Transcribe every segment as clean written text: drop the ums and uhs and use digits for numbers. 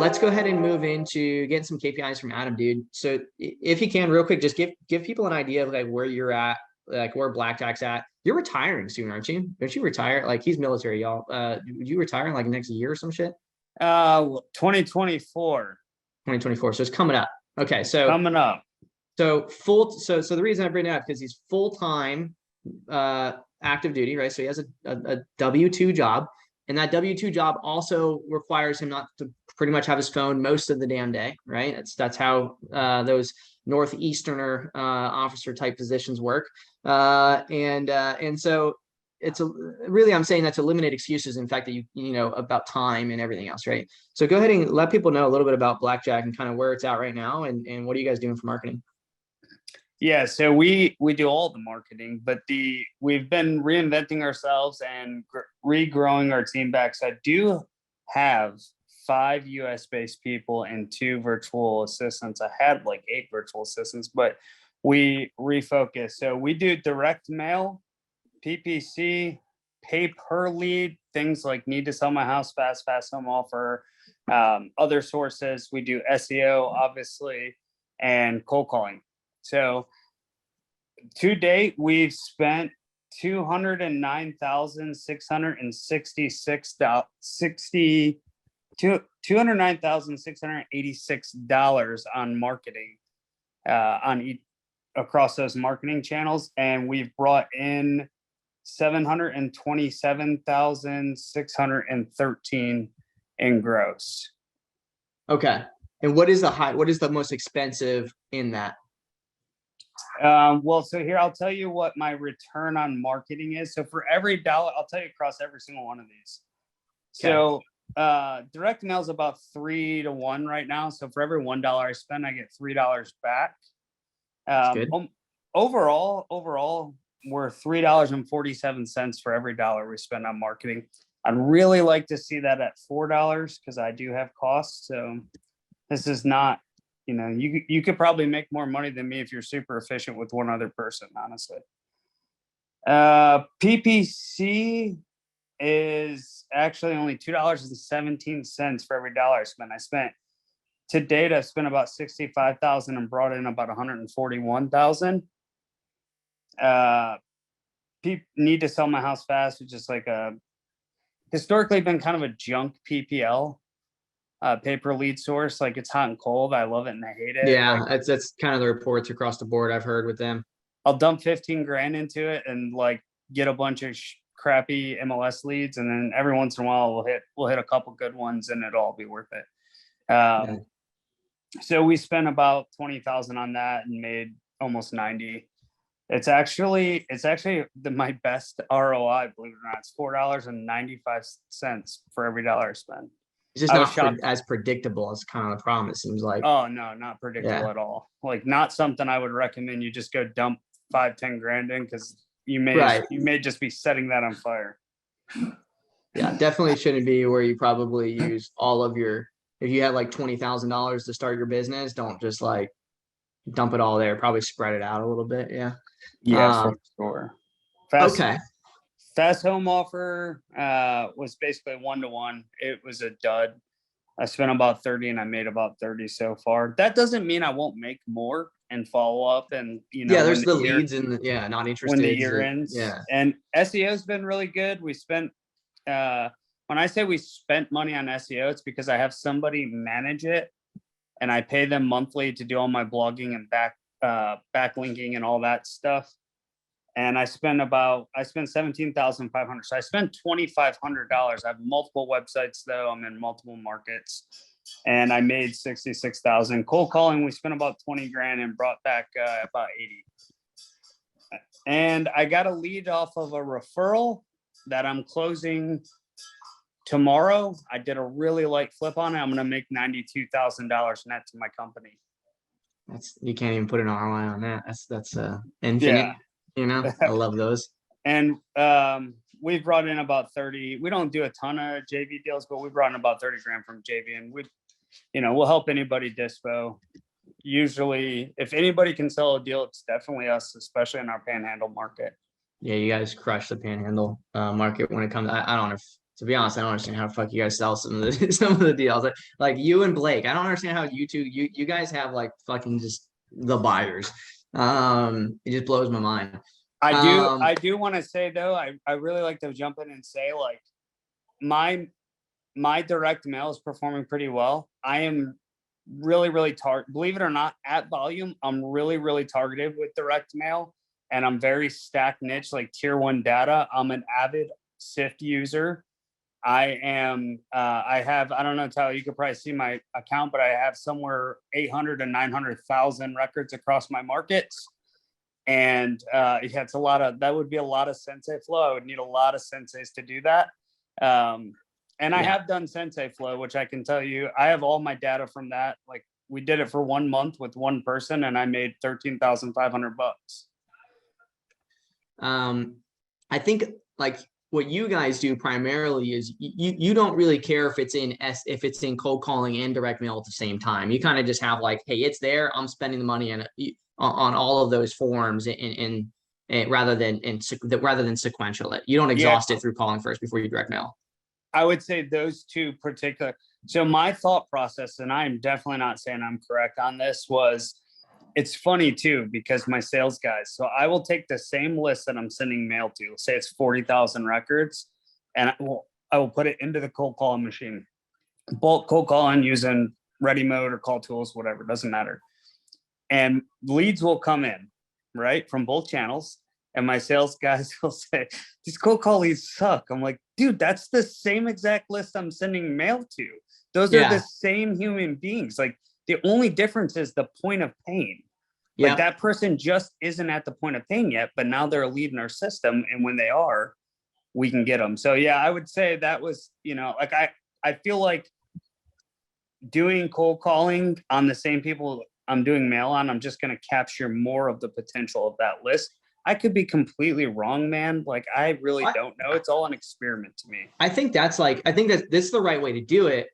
let's go ahead and move into getting some KPIs from Adam, dude. So if you can, real quick, just give people an idea of like where you're at, like where Blackjack's at. You're retiring soon, aren't you? Don't you retire? Like he's military, y'all. Would you retire in like next year or some shit? 2024. 2024. So it's coming up. Okay, so coming up. So the reason I bring it up because he's full-time active duty, right? So he has a W-2 job, and that W-2 job also requires him not to pretty much have his phone most of the damn day, right? That's how those Northeasterner officer type positions work. And so it's really, I'm saying that to eliminate excuses, in fact, that you know about time and everything else, right? So go ahead and let people know a little bit about Blackjack and kind of where it's at right now, and what are you guys doing for marketing? Yeah, so we do all the marketing, but we've been reinventing ourselves and regrowing our team back. So I do have 5 US-based people and 2 virtual assistants. I had like 8 virtual assistants, but we refocused. So we do direct mail, PPC, pay per lead, things like need to sell my house fast home offer, other sources. We do SEO, obviously, and cold calling. So to date, we've spent $209,686 on marketing across those marketing channels, and we've brought in $727,613 in gross. Okay. And what is the most expensive in that? Well, so here, I'll tell you what my return on marketing is. So for every dollar, I'll tell you across every single one of these. Okay. So direct mail is about 3 to 1 right now. So for every $1 I spend, I get $3 back. Good. Overall, we're $3.47 for every dollar we spend on marketing. I'd really like to see that at $4 because I do have costs. So this is not, you know, you could probably make more money than me if you're super efficient with one other person, honestly. PPC is actually only $2.17 for every dollar I spent. To date, I've spent about $65,000 and brought in about $141,000. Need to sell my house fast, which is like historically been kind of a junk PPL. Paper lead source, like it's hot and cold. I love it and I hate it. Yeah, like, that's kind of the reports across the board I've heard with them. I'll dump 15 grand into it and like get a bunch of crappy MLS leads, and then every once in a while we'll hit a couple good ones and it'll all be worth it. Yeah. So we spent about 20,000 on that and made almost 90. It's actually my best ROI, believe it or not. It's $4.95 for every dollar I spend. It's just not as predictable as kind of the problem, it seems like. Oh no, not predictable at all. Like not something I would recommend you just go dump 5-10 grand in, because you may just be setting that on fire. Yeah, definitely shouldn't be where you probably use all of your, if you had like $20,000 to start your business, don't just like dump it all there. Probably spread it out a little bit. Yeah. Yeah, for sure. Fast home offer was basically 1-to-1. It was a dud. I spent about 30 and I made about 30 so far. That doesn't mean I won't make more and follow up, and there's the leads and not interested when the year ends. Yeah. And SEO has been really good. We spent when I say we spent money on SEO, it's because I have somebody manage it and I pay them monthly to do all my blogging and backlinking and all that stuff. And I spent $17,500. So I spent $2,500. I have multiple websites though. I'm in multiple markets, and I made 66,000. Cold calling, we spent about 20 grand and brought back about 80. And I got a lead off of a referral that I'm closing tomorrow. I did a really light flip on it. I'm going to make $92,000 net to my company. You can't even put an ROI on that. That's infinite. Yeah. I love those. And we've brought in about 30. We don't do a ton of JV deals, but we brought in about 30 grand from JV, and we'll help anybody dispo. Usually, if anybody can sell a deal, it's definitely us, especially in our panhandle market. Yeah, you guys crush the panhandle market when it comes. I don't know if To be honest, I don't understand how the fuck you guys sell some of the some of the deals. Like you and Blake, I don't understand how you guys have like fucking just the buyers. It just blows my mind. I do want to say though, I really like to jump in and say like my direct mail is performing pretty well. I am really believe it or not, at volume, I'm really targeted with direct mail, and I'm very stack niche, like tier one data. I'm an avid SIFT user. I am, I have, I don't know, Tyler, you could probably see my account, but I have somewhere 800 to 900,000 records across my markets. And yeah, it's a lot of, that would be a lot of Sensei flow. I would need a lot of senseis to do that. And I have done Sensei flow, which I can tell you, I have all my data from that. Like we did it for 1 month with one person and I made $13,500. I think like what you guys do primarily is you don't really care if it's in cold calling and direct mail at the same time. You kind of just have like, hey, it's there. I'm spending the money on all of those forms and rather than sequential it. You don't exhaust it through calling first before you direct mail. I would say those two particular. So my thought process, and I'm definitely not saying I'm correct on this, was it's funny too, because my sales guys, so I will take the same list that I'm sending mail to, say it's 40,000 records, and I will put it into the cold calling machine, bulk cold calling using ready mode or call tools, whatever, doesn't matter. And leads will come in, right, from both channels. And my sales guys will say, these cold call leads suck. I'm like, dude, that's the same exact list I'm sending mail to. Those are the same human beings. Like the only difference is the point of pain. Like that person just isn't at the point of pain yet, but now they're a lead in our system. And when they are, we can get them. So yeah, I would say that was, you know, like I feel like doing cold calling on the same people I'm doing mail on, I'm just going to capture more of the potential of that list. I could be completely wrong, man. Like, I really don't know. It's all an experiment to me. I think that's this is the right way to do it.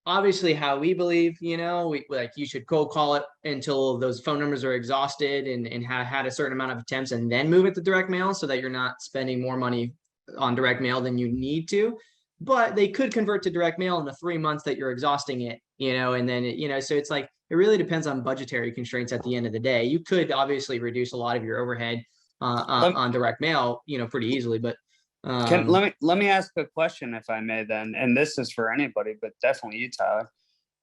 Obviously, how we believe, you know, like you should cold call it until those phone numbers are exhausted and have had a certain amount of attempts and then move it to direct mail so that you're not spending more money on direct mail than you need to. But they could convert to direct mail in the 3 months that you're exhausting it, you know, and then, you know, so it's like, it really depends on budgetary constraints at the end of the day. You could obviously reduce a lot of your overhead on direct mail, you know, pretty easily, but let me ask a question if I may then, and this is for anybody, but definitely you, Tyler,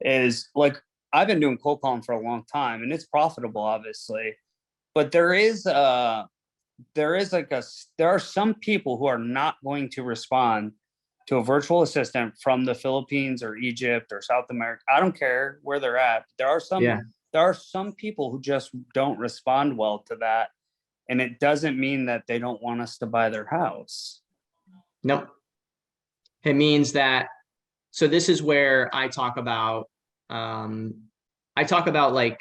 is like, I've been doing cold calling for a long time and it's profitable, obviously, but there are some people who are not going to respond to a virtual assistant from the Philippines or Egypt or South America. I don't care where they're at. There are some people who just don't respond well to that. And it doesn't mean that they don't want us to buy their house. Nope. It means that, so this is where I talk about like,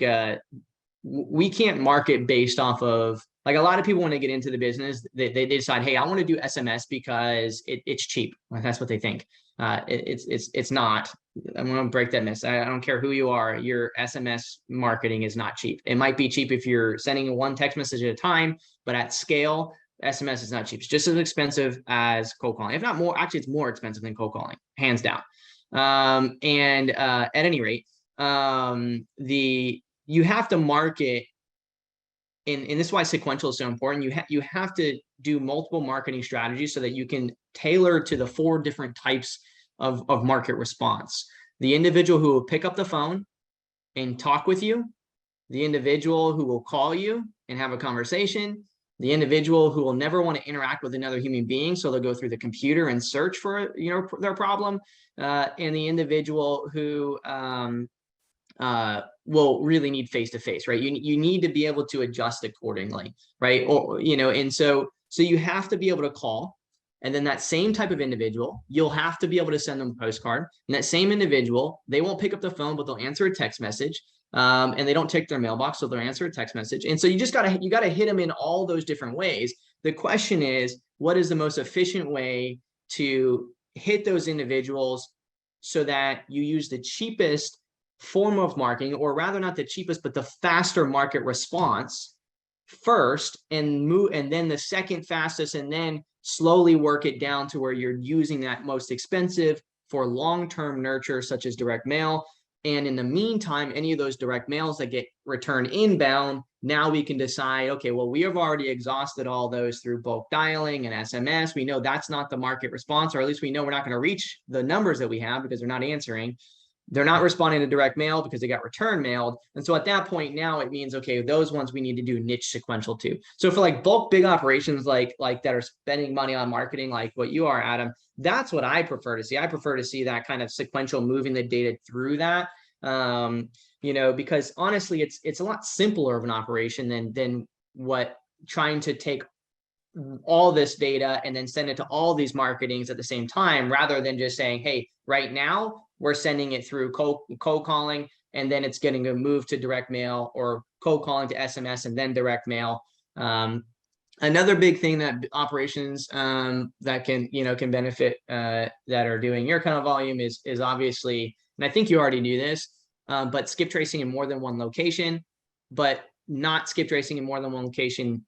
we can't market based off of, like, a lot of people, when they get into the business, they decide, hey, I want to do SMS because it's cheap. That's what they think. It's not. I'm going to break that myth. I don't care who you are. Your SMS marketing is not cheap. It might be cheap if you're sending one text message at a time, but at scale, SMS is not cheap. It's just as expensive as cold calling, if not more. Actually, it's more expensive than cold calling, hands down. At any rate, you have to market, and this is why sequential is so important. You have to do multiple marketing strategies so that you can tailor to the 4 different types of market response. The individual who will pick up the phone and talk with you, the individual who will call you and have a conversation, the individual who will never want to interact with another human being, so they'll go through the computer and search for, you know, their problem, and the individual who will really need face-to-face, right? You need to be able to adjust accordingly, right? Or, you know, and so you have to be able to call, and then that same type of individual, you'll have to be able to send them a postcard. And that same individual, they won't pick up the phone, but they'll answer a text message. And they don't check their mailbox, so they'll answer a text message. And so you gotta hit them in all those different ways. The question is, what is the most efficient way to hit those individuals so that you use the cheapest form of marketing, or rather not the cheapest, but the faster market response first and move, and then the second fastest, and then slowly work it down to where you're using that most expensive for long-term nurture, such as direct mail. And in the meantime, any of those direct mails that get returned inbound, now we can decide, okay, well, we have already exhausted all those through bulk dialing and SMS. We know that's not the market response, or at least we know we're not going to reach the numbers that we have because they're not answering. They're not responding to direct mail because they got return mailed. And so at that point now it means, okay, those ones we need to do niche sequential too. So for like bulk big operations, like that are spending money on marketing, like what you are, Adam, that's what I prefer to see. I prefer to see that kind of sequential, moving the data through that. Because honestly, it's a lot simpler of an operation than what trying to take all this data and then send it to all these marketings at the same time, rather than just saying, hey, right now we're sending it through cold calling, and then it's getting a move to direct mail, or cold calling to SMS and then direct mail. Another big thing that operations that can benefit that are doing your kind of volume is obviously, and I think you already do this, but skip tracing in more than one location, but not skip tracing in more than one location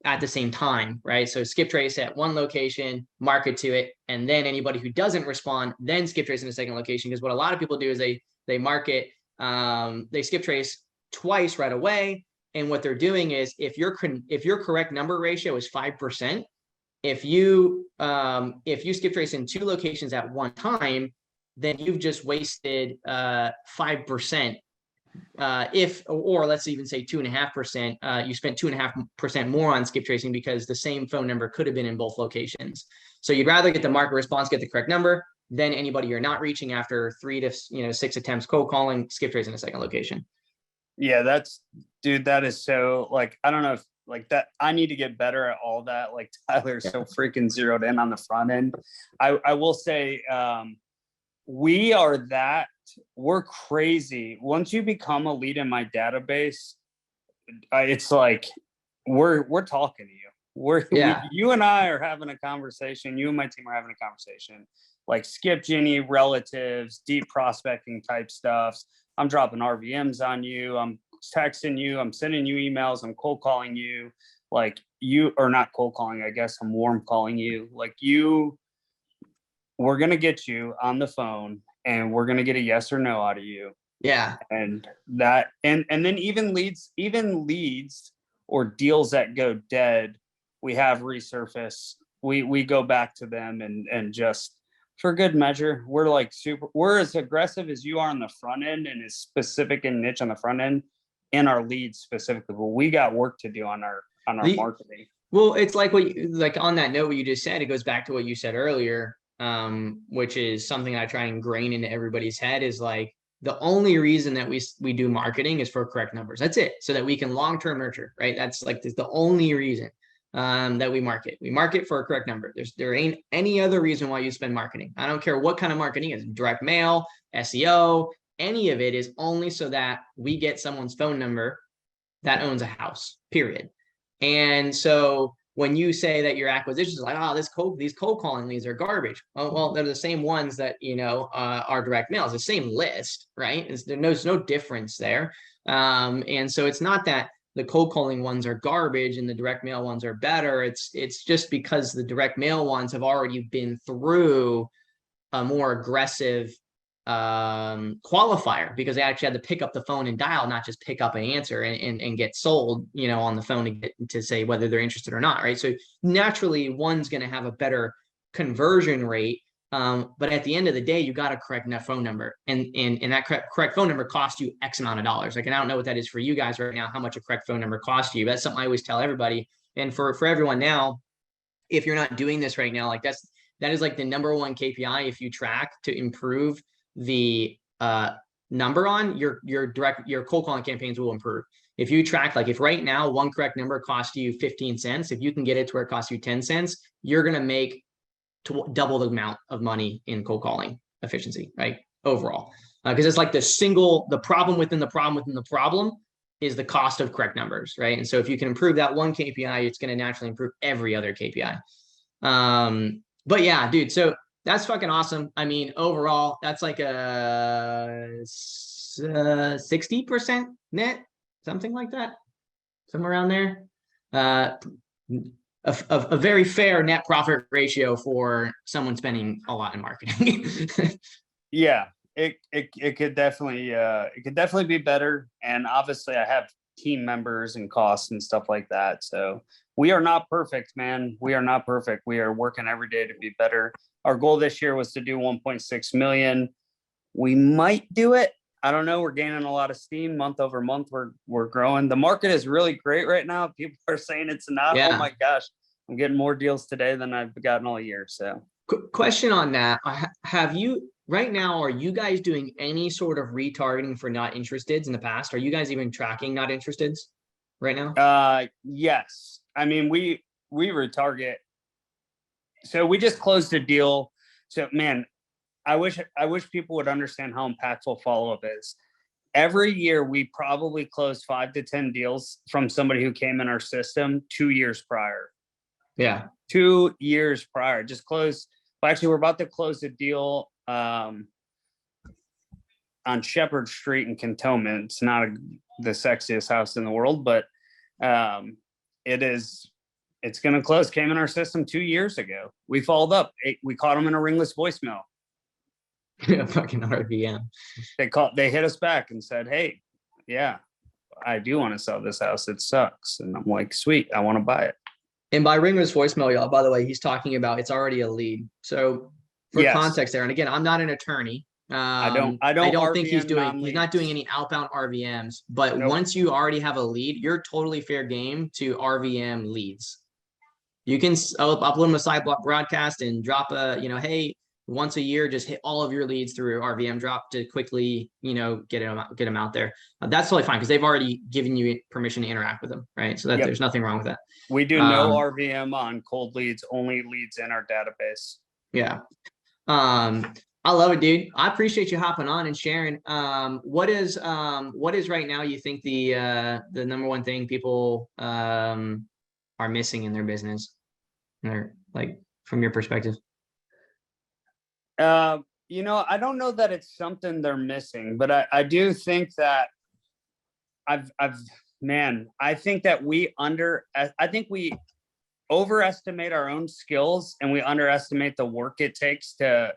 at the same time, right? So skip trace at one location, market to it, and then anybody who doesn't respond, then skip trace in a second location. Because what a lot of people do is they market, they skip trace twice right away. And what they're doing is, if your correct number ratio is 5%, if you skip trace in two locations at one time, then you've just wasted 5%. Or let's even say 2.5%, you spent 2.5% more on skip tracing because the same phone number could have been in both locations. So you'd rather get the market response, get the correct number, than anybody you're not reaching after 3 to 6 attempts cold calling, skip tracing a second location. Yeah, that is so, like, I don't know if like that, I need to get better at all that. Like Tyler's so freaking zeroed in on the front end. I will say, we're crazy. Once you become a lead in my database, it's like we're talking to you. You and I are having a conversation. You and my team are having a conversation, like Skip Ginny, relatives, deep prospecting type stuffs. I'm dropping RVMs on you. I'm texting you. I'm sending you emails. I'm cold calling you. Like, you are not cold calling, I guess. I'm warm calling you. Like, we're going to get you on the phone, and we're going to get a yes or no out of you. Yeah. And that, and then even leads or deals that go dead, we have resurface. We go back to them and just, for good measure, we're as aggressive as you are on the front end, and as specific and niche on the front end in our leads specifically. But we got work to do on our marketing. Well, it's like on that note, what you just said, it goes back to what you said earlier, which is something I try and ingrain into everybody's head, is like, the only reason that we do marketing is for correct numbers. That's it. So that we can long-term nurture, right? That's like the only reason that we market. We market for a correct number. There ain't any other reason why you spend marketing. I don't care what kind of marketing is, direct mail, SEO, any of it is only so that we get someone's phone number that owns a house, period. And so when you say that your acquisition is like, oh, these cold calling leads are garbage. Oh, well, they're the same ones that, are direct mail. It's the same list, right? There's no difference there. And so it's not that the cold calling ones are garbage and the direct mail ones are better. It's just because the direct mail ones have already been through a more aggressive qualifier, because they actually had to pick up the phone and dial, not just pick up an answer and get sold, on the phone to say whether they're interested or not, right? So naturally, one's going to have a better conversion rate, but at the end of the day, you got to correct that phone number, and that correct phone number costs you X amount of dollars. Like, and I don't know what that is for you guys right now, how much a correct phone number costs you. That's something I always tell everybody, and for everyone now, if you're not doing this right now, like that is like the number one KPI if you track to improve the number on your cold calling campaigns will improve. If you track, like, if right now one correct number costs you 15 cents, if you can get it to where it costs you 10 cents, you're going to make double the amount of money in cold calling efficiency, right? Overall, because it's like the problem within the problem within the problem is the cost of correct numbers, right? And so if you can improve that one KPI, it's going to naturally improve every other KPI. But yeah, dude, so that's fucking awesome. I mean, overall, that's like a 60% net, something like that. somewhere around there. A very fair net profit ratio for someone spending a lot in marketing. Yeah, it could definitely be better. And obviously I have team members and costs and stuff like that. So we are not perfect, man. We are not perfect. We are working every day to be better. Our goal this year was to do 1.6 million. We might do it. I don't know. We're gaining a lot of steam month over month. We're growing. The market is really great right now. People are saying it's not. Yeah. Oh my gosh, I'm getting more deals today than I've gotten all year. So question on that. Have you right now, are you guys doing any sort of retargeting for not interested in the past? Are you guys even tracking not interested right now? Yes. I mean, we retarget. So we just closed a deal. So man, I wish people would understand how impactful follow-up is. Every year we probably close 5 to 10 deals from somebody who came in our system 2 years prior. Yeah. 2 years prior. Just closed. Well, actually, we're about to close a deal on Shepherd Street in Cantonment. It's not the sexiest house in the world, but it's going to close. Came in our system 2 years ago. We followed up. We caught them in a ringless voicemail. Fucking RVM. They hit us back and said, hey, yeah, I do want to sell this house. It sucks. And I'm like, sweet, I want to buy it. And by ringless voicemail, y'all, by the way, he's talking about it's already a lead. So for context there, and again, I'm not an attorney. I don't think he's not doing any outbound RVMs, but once you already have a lead, you're totally fair game to RVM leads. You can upload them a side block broadcast and drop a, hey, once a year, just hit all of your leads through RVM drop to quickly, get them out there. That's totally fine because they've already given you permission to interact with them, right? So that there's nothing wrong with that. We do no RVM on cold leads, only leads in our database. Yeah. I love it, dude. I appreciate you hopping on and sharing. What is right now you think the number one thing people are missing in their business? Or like from your perspective? I don't know that it's something they're missing, but I do think that I think that we overestimate our own skills and we underestimate the work it takes to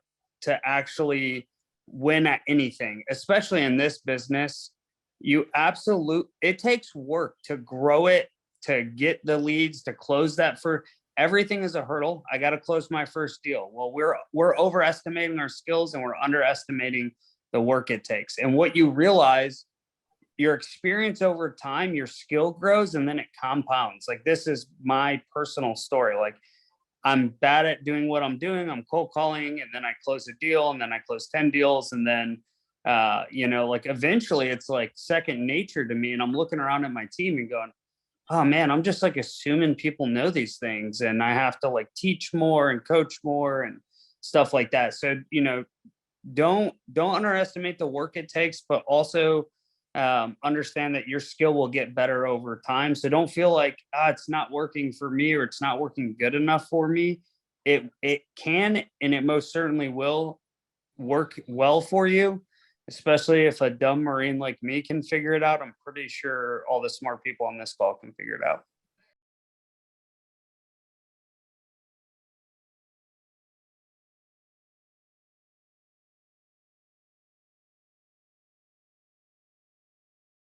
actually win at anything, especially in this business. It takes work to grow it, to get the leads, to close that. For everything is a hurdle. I got to close my first deal. Well, we're overestimating our skills and we're underestimating the work it takes. And what you realize, your experience over time, your skill grows and then it compounds. Like, this is my personal story. Like, I'm bad at doing what I'm doing. I'm cold calling and then I close a deal and then I close 10 deals. And then, eventually it's like second nature to me. And I'm looking around at my team and going, oh man, I'm just like assuming people know these things and I have to like teach more and coach more and stuff like that. So, don't underestimate the work it takes, but also understand that your skill will get better over time. So don't feel like it's not working for me or it's not working good enough for me. It can, and it most certainly will work well for you, especially if a dumb Marine like me can figure it out. I'm pretty sure all the smart people on this call can figure it out.